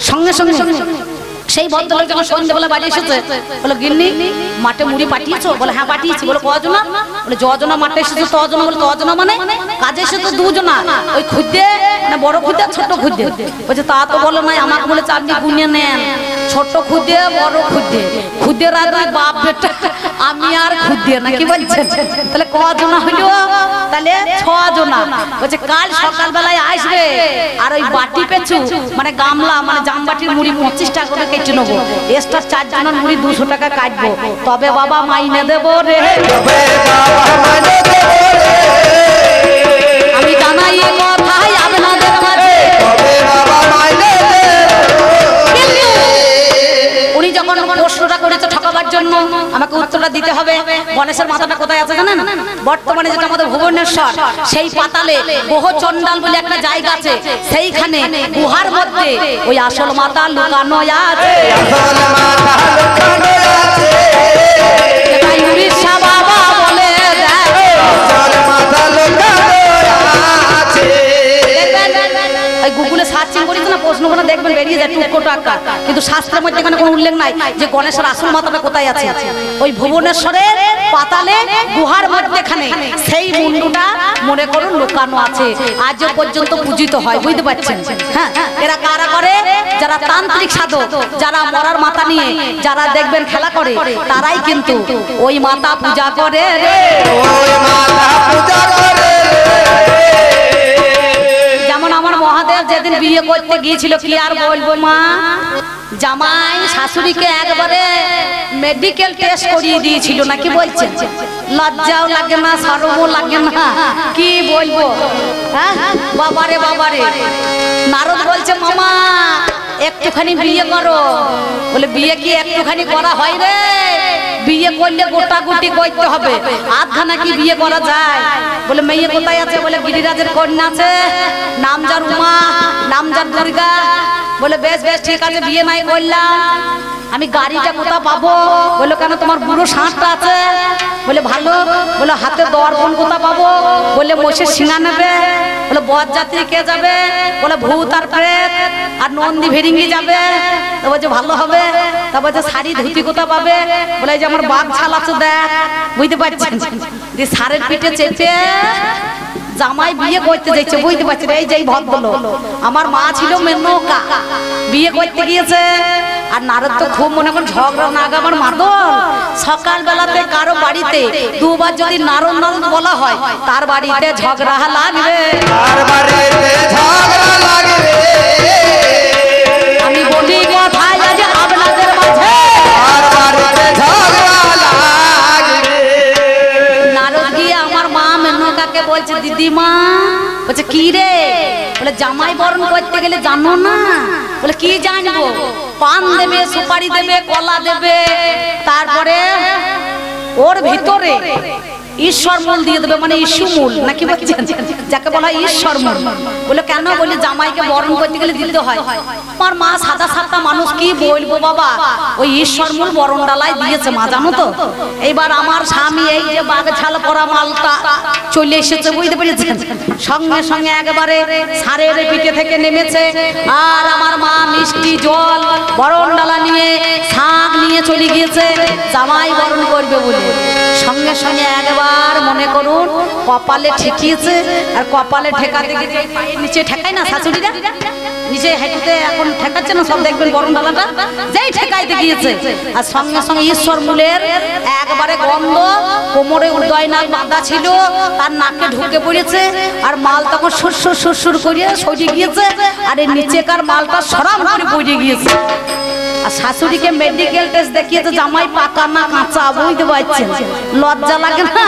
সঙ্গে সঙ্গে সেই ভদ্রলোক যখন সন্ধ্যেবেলা বাড়ি এসেছে, বলো গিন্নি মাঠে মুড়ি পাঠিয়েছো? বলে হ্যাঁ পাঠিয়েছি। বলো কজনা? বলে যজনা মাঠে এসেছে তজনা। বলে তজনা মানে কাজে এসেছে 2 জনা, ওই খুদ্দে মানে বড় খুদ্দে ছোট খুদ্দে। বলছে তা তো বলো নাই, আমাকে বলেছে আপনি গুনে নেন, ছোট খুদ্দে বড় খুদ্দে, খুদ্দেরা দুই বাপ বেটা, আমি আর খুদ্দে, নাকি বলছেন? তাহলে কজনা হইলো? তাহলে 6 জনা বলছে কাল সকালবেলায় আসবে আর ওই বাটি পেছু মানে গামলা মানে জামবাটির মুড়ি 25 টাকা করে কেটে নেবো, এক্সট্রা 4 জনের মুড়ি 200 টাকা কাটবো, তবে বাবা মাইনে দেবো রে। আমি জানাই এ কথাই আপনাদের মাঝে। উনি যখন প্রশ্নটা করেছে ঠকাবার জন্য আমাকে উত্তরটা দিতে হবে। গণেশের মাথাটা কোথায় আছে জানেন? বর্তমানে যেটা আমাদের ভুবনেশ্বর, সেই পাতালে বহু চন্ডাল বলে একটা জায়গা আছে, সেইখানে গুহার মধ্যে ওই আসল মাথা লুকানো আছে। উড়িষ্যা বাবা বলে গুগলে সার্চিং করি না প্রশ্নগুলো দেখবেন বেরিয়ে যায় টুকো টাকা, কিন্তু শাস্ত্রের মধ্যে এখানে কোনো উল্লেখ নাই যে গণেশের আসল মাথাটা কোথায় আছে। ওই ভুবনেশ্বরের পাতালে গুহার মধ্যেখানে সেই মুন্ডুটা মনে করুন লুকানো আছে, আজ পর্যন্ত পূজিত হয়, বুঝতে পারছেন? হ্যাঁ, এরা কারা করে? যারা তান্ত্রিক সাধক, যারা মরার মাথা নিয়ে যারা দেখবেন খেলা করে, তারাই কিন্তু ওই মাথা পূজা করে রে। যেমন আমার মহাদেব যেদিন বিয়ে করতে গিয়েছিল, কি আর বলবো মা, জামাই শাশুড়িকে একবারে মেডিকেল টেস্ট করিয়ে দিয়েছিল, নাকি বলছেন? লজ্জাও লাগে না, শরমও লাগে না, কি বলবো। হ্যাঁ বাবারে বাবারে, নারদ বলছে মামা একটুখানি বিয়ে করো। বলে বিয়ে কি একটুখানি করা হয় রে? বিয়ে করলে গোটা গুটি করতে হবে, আধা নাকি বিয়ে করা যায়? বলে মেয়ে কোথায় আছে? বলে গিরিরাজের কন্যা আছে, নাম যার উমা, নাম যার দুর্গা। বলে বেশ বেশ ঠিক আছে, বিয়ে নাই করলাম, আমি গাড়িটা কোথা পাবো? বললো কেন তোমার বুড়ো ষাঁড়টা আছে? বলে ভালো। বলে হাতে দর্পণ কোথা পাবো? বলে মোষের শিঙা নেবে। বলে বরযাত্রী কে যাবে? বলে ভূত আর প্রেত আর নন্দী ভেরিঙ্গি যাবে। তো বলছে ভালো হবে। তা বলছে শাড়ি ধুতি কোথা পাবে? বলে এই যে আমার বাঘ ছাল আছে দেখ, বুঝতে পারছেন? দিয়ে সারের পিঠে চেপে জামাই বিয়ে করতে যাচ্ছে, বুঝতে পারছেন? এই যে ভদ্রলোক, আমার মা ছিল মেনকা, বিয়ে করতে গিয়েছে। আর নারদ তো খুব মনে করেন ঝগড়া নাগাবার মাদল। সকাল বেলাতে কারো বাড়িতে দুবার যদি নারদ নারদ বলা হয়, তার বাড়িতে ঝগড়া লাগবে। আমি বলি কথায় আজ আপনাদের মাঝে, নারদ গিয়ে আমার মা মেনকাকে বলছে দিদিমা, বলছে কি রে? বলে জামাই বরণ করতে গেলে জানো না? বলে কি জানবো? পান দেবে, সুপারি দেবে, কলা দেবে, তারপরে ওর ভিতরে ঈশ্বর মূল দিয়ে দেবে, মানে ইস্যু মূল, নাকি বলছেন? যাকে বলা হয় ঈশ্বর মূল। বলে কেন? বলে জামাইকে বরণ করতে গেলে দিতে হয়। আমার মা সাদা সাদা মানুষ, কি বলবো বাবা, ওই ঈশ্বর মূল বরণ ডালায় দিয়েছে মা, জানো তো? এইবার আমার স্বামী এই যে বাঘ ছাল পরা মালটা চলে এসেছে, বুঝতে পেরেছেন? সঙ্গে সঙ্গে একবারে সারের পিঠে থেকে নেমেছে, আর আমার মা মিষ্টি জল বরণ ডালা নিয়ে শাক নিয়ে চলে গিয়েছে জামাই বরণ করবে বলে। সঙ্গে সঙ্গে একবার মনে করুন কপালে ঠেকিয়েছে, আর কপালে ঠেকাতে গিয়ে পায়ের নিচে ঠেকায় না শাশুড়িরা, নিচে হাঁটুতে এখন ঠেকাচ্ছে না সব, দেখবেন বরণ ডালাটা যেই ঠেকাইতে গিয়েছে, আর সঙ্গে সঙ্গে ঈশ্বর মূলের একবারে গন্ধ, কোমরে উদয় নাক বাঁধা ছিল, তার নাকে ঢুকে পড়েছে, আর মাল তখন সুরসুর সুরসুর করিয়ে সরে গিয়েছে, আর এই নিচেকার মালটা সরাম করে পড়ে গিয়েছে। আর শাশুড়িকে মেডিকেল টেস্ট দেখিয়েছে জামাই পাকা না কাঁচা, বুঝতে পারছেন? লজ্জা লাগে না?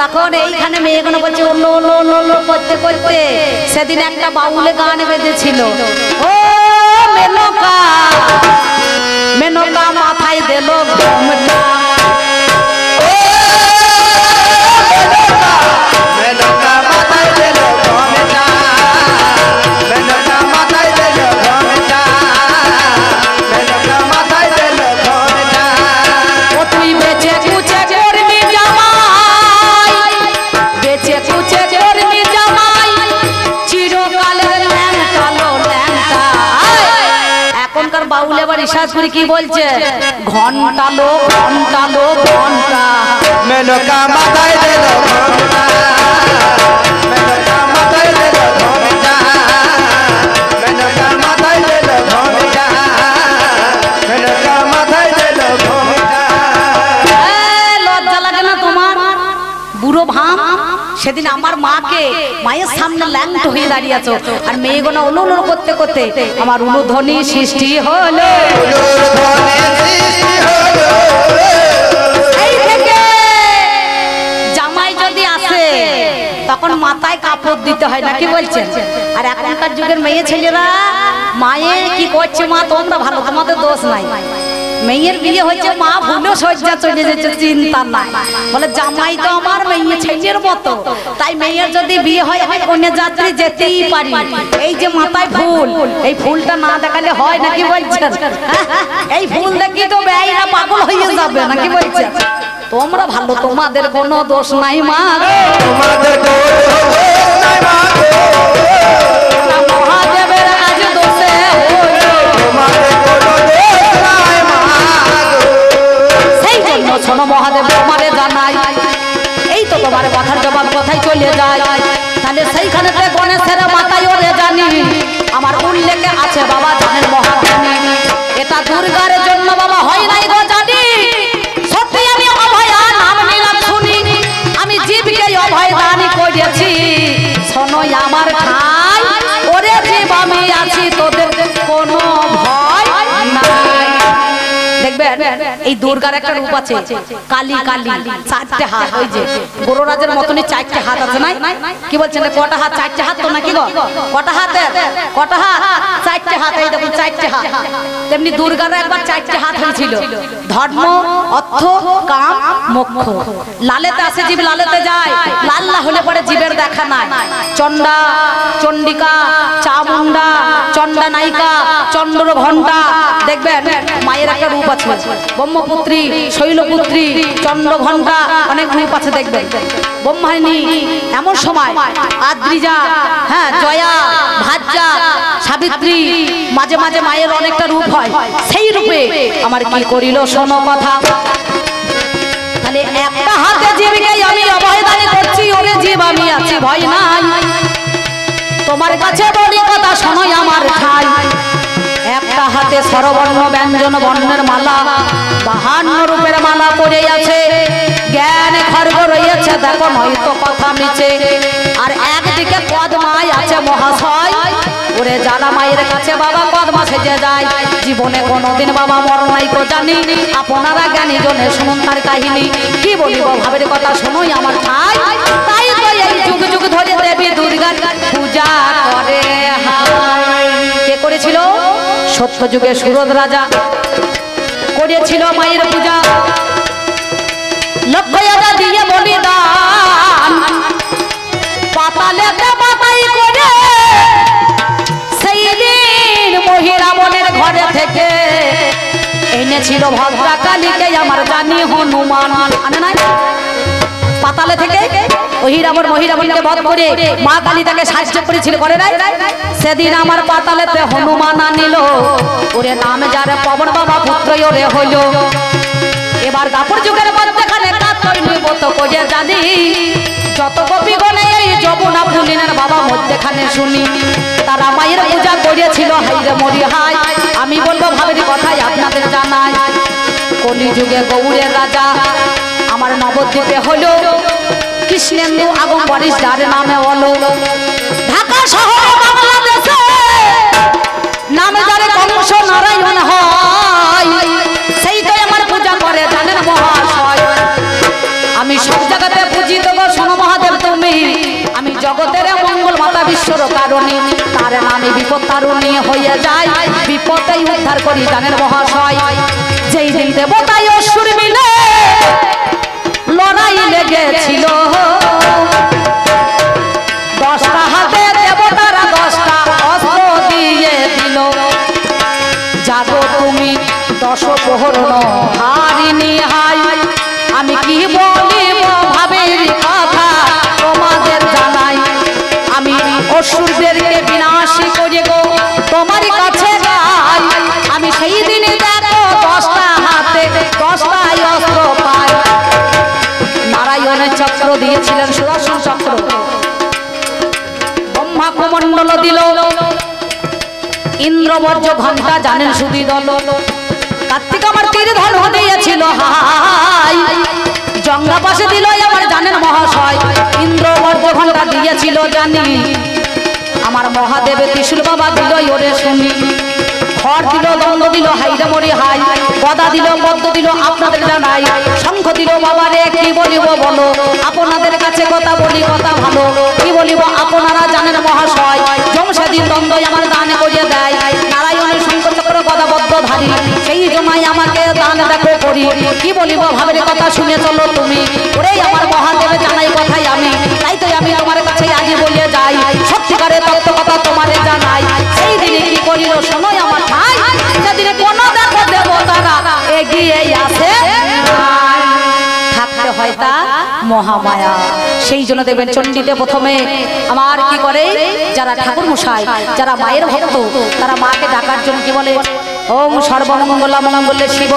তখন এইখানে মেয়েগুলো বলছে ওলো ওলো ওলো ওলো করতে করতে সেদিন একটা বাউলে গান বেঁধেছিল, ও মেনকা মেনকা মাথায় দিল ঘোমটা, বাউলে আবার রিসার্চ করে কি বলছে? ঘন্টা লো ঘন্টা লো ঘন্টা, মেনকা মাথায় দিল ঘন্টা, মেনকা মাথায় দিল ঘন্টা, মেনকা মাথায় দিল ঘন্টা, মেনকা মাথায় দিল ঘন্টা। লজ্জা লাগে না তোমার? বুড়ো ভাম সেদিন আমার মাকে মায়ের সামনে ল্যাংট হয়ে দাঁড়িয়ে আছো আর মেয়েগুলো উলুলু করতে করতে আমার উলুধ্বনি সৃষ্টি হলো। এই থেকে জামাই যদি আসে তখন মাথায় কাপড় দিতে হয় না, কি বলছেন? আর এখনকার যুগের মেয়ে ছেলেরা মায়ে কি করছে মা তোমরা ভালো, তোমাদের দোষ নাই। মেয়ের বিয়ে হচ্ছে মা ভুলেও সজ্জা চলে যাচ্ছে, চিন্তা নাই, বলে জামাই তো আমার মেয়ে ছেলের মতো, তাই মেয়ের যদি বিয়ে হয় আমি কন্যা যাত্রী যেতেই পারি। এই যে মাথায় ফুল, এই ফুলটা না দেখালে হয় না, কি বলছেন? এই ফুল দেখি তো বেয়াইরা পাগল হয়ে যাবে না, কি বলছেন? তোমরা ভালো, তোমাদের কোনো দোষ নাই মা, তোমাদের দোষ নাই মা, মহাদেবের আজ দোষে হলো, তোমাদের কোনো দোষ নাই মা। সেই জন্য শোনো মহাদেব তোমারে জানাই, এই তো তোমার কথার জবাব কথাই চলে যায়। তাহলে সেইখানে গণেশের মাথায় ওরে জানি আমার উল্লেখে আছে বাবা জানেন মহাজ্ঞানী, এটা দুর্গার জন্য বাবা হয় নাই গো জানি। সত্যি আমি অভয়া নাম নিলাম শুনি, আমি জীবকে অভয় দানি করেছি। শোনো আমার ঠাই ওরে জীব আমি আছি, তোদের কোনো ভয় নাই। দেখবেন এই দুর্গার একটা রূপ আছে, কালী কালী, চারটে হাত, ওই যে গরুরাজের মতনই চারটে হাত আছে নাই? কি বলছেন কটা হাত? চারটে হাত তো নাকি গো? কটা হাত? কটা হাত? চারটে হাত, এই দেখুন চারটে হাত। তেমনি দুর্গার একবার চারটে হাত হয়েছিল, ধর্ম অর্থ কাম মোক্ষ। লালেতে আসে জীব লালেতে যায়, লাল্লা হলে পরে জীবের দেখা নাই। চন্ডা চন্ডিকা চামুন্ডা চন্ডা নায়িকা চন্দ্র ঘণ্টা, দেখবেন মায়ের একটা রূপ আছে, ব্রহ্মপুত্রী শৈলপুত্রী চন্দ্র ঘণ্টা, অনেক রূপ আছে দেখবেন। ব্রহ্মাণী এমন সময় আদ্রিজা, হ্যাঁ জয়া ভাজ্যা সাবিত্রী, মাঝে মাঝে মায়ের অনেকটা রূপ হয়। সেই রূপে আমার কি করিল শোনো কথা। তাহলে একটা হাতে জীবকে আমি অভয়দানি করছি, ওরে জীব আমি আছি ভয় নাই। তোমার কাছে বলি কথা শোনো আমার ঠাই, একটা হাতে স্বরবর্ণ ব্যঞ্জন বর্ণের মালা, 52 রূপের মালা পড়ে আছে, জ্ঞান খর্গ রয়েছে দেখো নয়তো কথা মিছে। আর একদিকে পদ্মায় আছে মহাশয়, ওরে যারা মায়ের কাছে বাবা পদ্মা সেজে যায় জীবনে কোনোদিন বাবা মরণ নাই তো জানি। আপনারা জ্ঞানী জনে শুনুন তার কাহিনী, কি বলিব ভাবের কথা শোনোই আমার ঠাই। তাই তো এই যুগ যুগ ধরে দেবী দুর্গার পূজা করে। কে করেছিল? সত্য যুগে সুরদ রাজা করেছিল মায়ের পূজা, লক্ষ হাজার দিয়ে বলিদান, পাতালেতে পাতাই করে সেই দিন মহিরাবনের ঘরে থেকে এনেছিল ভদ্রা কালীকে আমার জানি হনুমান। আনে নাই পাতালে থেকে ওহিরাবন মহিরাবনকে বধ করে মা কালী তাকে সাহায্য করেছিল, করে নাই? সেদিন আমার পাতালেতে হনুমান আনিল, ওরে নাম যারে পবন বাবা পুত্র ওরে হইল। এবার দাপর যুগের মধ্যখানে কাতই নিব তো কইয়া জানি, যত গোপী গনে এই যমুনা পুলিনের বাবা মধ্যখানে শুনি তারা মায়ের পূজা করেছিল। হাইরে মরি হাই, আমি বলবো ভাবের কথাই আপনাদের জানাই। কলিযুগে গৌড়ের রাজা আমার নবদ্বীপে হলো কৃষ্ণেন্দু আগম বরিশ যার নামে হলো। ঢাকা শহর বাংলাদেশে নামে যারে কংস নারায়ণ হয়, সেইটাই আমার পূজা করে জানেন মহাশয়। আমি সব জায়গাতে পূজিত গো শোনো মহাদেব তুমি, আমি জগতের মঙ্গল মাতা বিশ্বর কারণী, তার নামে বিপদ তারুণী হয়ে যায়, বিপদেই উদ্ধার করি জানেন মহাশয়। যেই দিন দেবতাই অসুর মিলে লড়াই লেগেছিল, 10টা হাতে দেবতারা 10টা অস্ত্র দিয়ে দিল। জাগো তুমি 10 প্রহর হারিনি হাই, আমি কি বলিব ভাবের কথা তোমাদের জানাই। আমি অসুরদেরকে বিনাশী করে গো তোমার কাছে যাই, আমি সেই দিনে দেখো 10টা হাতে 10টা অস্ত্র পাই। নারায়ণের চক্র দিয়েছিলেন সুদর্শন চক্র, ব্রহ্মা কুমণ্ডল দিল, ইন্দ্রবজ্র ঘণ্টা জানেন সুদি দল, কার্তিক আমার তীর ধন দিয়েছিল হাই, জঙ্গা পাশে দিল আমার জানেন মহাশয়, ইন্দ্রবজ্র জানি, আমার মহাদেবে ত্রিশূল বাবা দিল ওরে শুনি। খড় দিল, দণ্ড দিল, হাইরে মরি হাই, গদা দিল, পদ্ম দিল, আপনাদের জানাই। শঙ্খ দিল বাবা রে, কি বলিব বলো, আপনাদের কাছে কথা বলি কথা ভালো। কি বলিব আপনারা জানেন মহাশয়, জমশেদিন দ্বন্দ্ব আমার দানে করিয়ে দেয়। নারায়ণের শঙ্খ চক্র গদা বদ্ধ ধারী, সেই জন্যই আমাকে দান দেখো করি। কি বলিব ভাবের কথা শুনে চলো তুমি, ওরে আমার মহাদেবে জানাই কথাই আমি। তাই তো আমি তোমার কাছে আগে বলে যাই, সত্যিকারের তত্ত্ব কথা তোমারে জানাই। সেই দিনে কি করিল সময় আমার ভাই, সেদিনে কোন দেখো দেবতারা এগিয়ে আসে, থাকতে হয় তা মহামায়া। সেই জন্য দেবেন চণ্ডীতে প্রথমে আমার কি করে, যারা ঠাকুর মশাই, যারা মায়ের ভক্ত, তারা মাকে ডাকার জন্য কি বলে, ওম সর্বমঙ্গলা মঙ্গলে শিব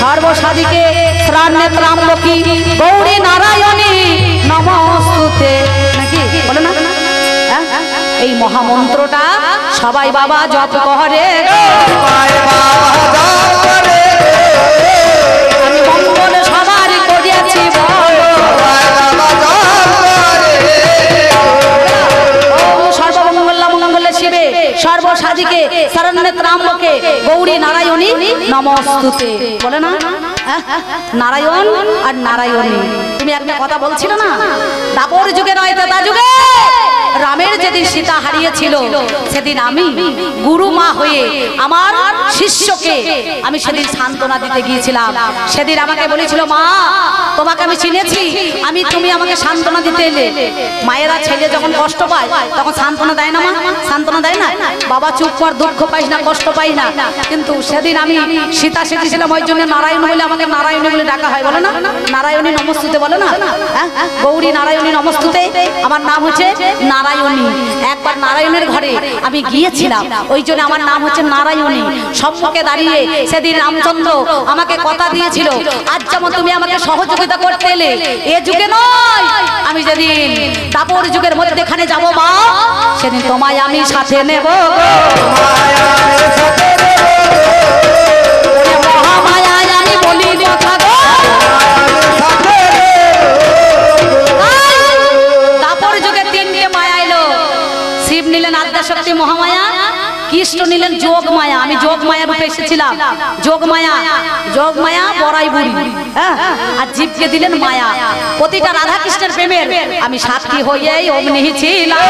সর্বসাধিকে ত্রাণনেত্রাম্বকী গৌরী নারায়ণী নমস্তুতে, নাকি বলে না? এই মহামন্ত্রটা সবাই বাবা জপ করে, আমি মঙ্গল সবার করিয়াছি সর্বমঙ্গলা মঙ্গলে শিবে সর্বসাধিকে শরণ্যত্রাম্বকে গৌরী নারায়ণী নমস্তুতে, বলে না? নারায়ণ আর নারায়ণী। তুমি একটা কথা বলছিল না, দাপর যুগে নয় ত্রেতা যুগে রামের যেদিন সীতা হারিয়েছিল, সেদিন আমি গুরু মা হয়ে আমার শিষ্যকে আমি সেদিন সান্ত্বনা দিতে গিয়েছিলাম। সেদিন আমাকে বলেছিল, মা তোমাকে আমি চিনেছি, তুমি আমাকে সান্ত্বনা দিতে এলে। মায়েরা ছেলে যখন কষ্ট পায় তখন সান্ত্বনা দেয় না, মা সান্ত্বনা দেয় না, বাবা চুপ কর, দুঃখ পাইস না, কষ্ট পাই না। কিন্তু সেদিন আমি সীতা সেজেছিলাম, ওই জন্য নারায়ণ বলে আমাকে নারায়ণী বলে ডাকা হয়, বলে না? নারায়ণী নমস্তুতে বলে না? গৌরী নারায়ণী নমস্তুতে, আমার নাম হচ্ছে নারায়ণী। একবার নারায়ণের ঘরে আমি গিয়েছিলাম, ওই জন্য আমার নাম হচ্ছে নারায়ণী। সম্মুখে দাঁড়িয়ে সেদিন রামচন্দ্র আমাকে কথা দিয়েছিল, আজ যেমন তুমি আমাকে সহযোগিতা করতে এলে, এ যুগে নয়, আমি যেদিন দাপর যুগের মধ্যেখানে যাব মা, সেদিন তোমায় আমি সাথে নেব। মহামায়ায় আমি বলি কথা গো, দাপর যুগে তিনটে মায়া এলো। শিব নিলেন আদ্যাশক্তি মহামায়া, কৃষ্ণ নিলেন যোগ মায়া, আমি যোগ মায়া রূপে এসেছিলাম। যোগ মায়া বড়াই বুড়ি, আর জীবকে দিলেন মায়া। প্রতিটা রাধা কৃষ্ণের প্রেমের আমি সাক্ষী হয়ে অমনি ছিলাম।